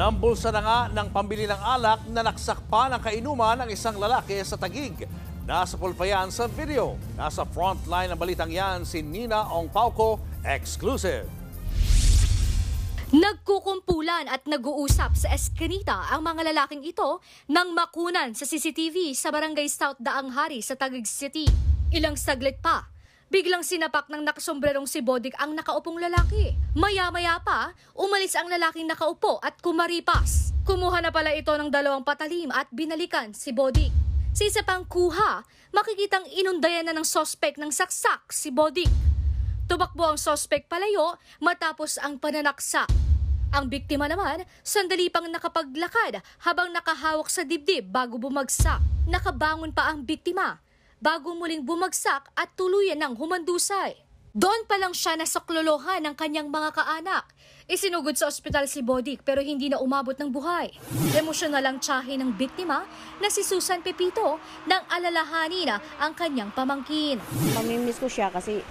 Nambulsa na nga ng pambili ng alak na naksakpa ng kainuman ng isang lalaki sa Taguig. Nasa pulpayan sa video. Nasa frontline ng balitang yan si Nina Ong Pauco, exclusive. Nagkukumpulan at nag-uusap sa Eskinita ang mga lalaking ito nang makunan sa CCTV sa Barangay South Daang Hari sa Taguig City. Ilang saglit pa, biglang sinapak ng nakasombrerong si Bodik ang nakaupong lalaki. Maya-maya pa, umalis ang lalaking nakaupo at kumaripas. Kumuha na pala ito ng 2 patalim at binalikan si Bodik. Sa isa pang kuha, makikitang inundayan na ng sospek ng saksak si Bodik. Tumakbo ang sospek palayo matapos ang pananaksak. Ang biktima naman, sandali pang nakapaglakad habang nakahawak sa dibdib bago bumagsak. Nakabangon pa ang biktima bago muling bumagsak at tuluyan ng humandusay. Doon pa lang siya nasaklolohan ng kanyang mga kaanak. Isinugod sa ospital si Bodik pero hindi na umabot ng buhay. Emosyonal ang tiyahin ng biktima na si Susan Pepito nang alalahanin na ang kanyang pamangkin. Mamimiss ko siya kasi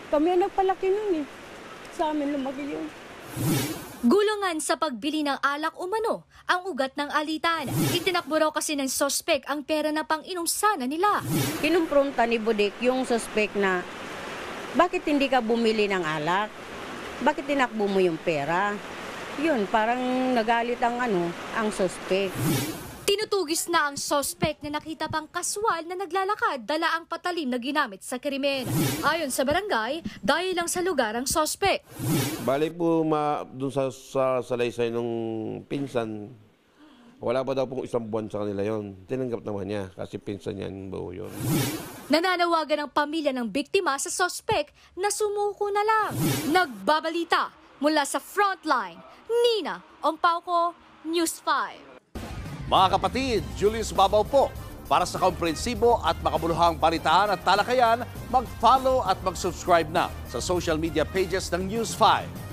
kami ang nagpalaki nun eh. Sa amin lumaki yun. Gulungan sa pagbili ng alak umano ang ugat ng alitan. Itinakbo raw kasi ng sospek ang pera na pang-inom sana nila. Kinumpronta ni Bodik yung suspect na bakit hindi ka bumili ng alak? Bakit tinakbo mo yung pera? Yun, parang nagalit ang suspect. Tinutugis na ang sospek na nakita pang kaswal na naglalakad dala ang patalim na ginamit sa krimen. Ayon sa barangay, dahil lang sa lugar ang sospek. Bali po dun sa salaysay nung pinsan, wala pa daw pong 1 buwan sa kanila yon. Tinanggap naman niya kasi pinsan niya buo yun. Nananawagan ang pamilya ng biktima sa sospek na sumuko na lang. Nagbabalita mula sa frontline, Nina Ong Pauco, News 5. Mga kapatid, Julius Babaw po. Para sa komprehensibo at makabuluhang balitaan at talakayan, mag-follow at mag-subscribe na sa social media pages ng News 5.